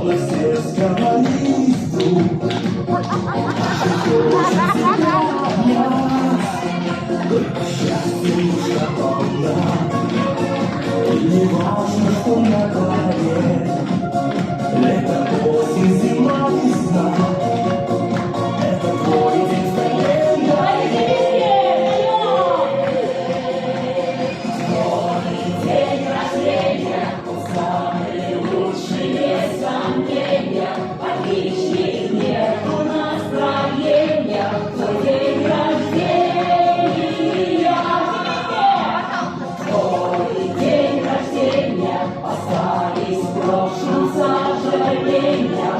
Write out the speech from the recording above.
словно сельского листу. Только счастье лишь одно, и не важно, что на голове. Лето, осень, зима, весна. Это твой день старения. Твой день рождения, самый лучший, без сомнения. Отличных нету настроения. Твой день рождения. Твой день рождения. Остались в прошлом сожаления.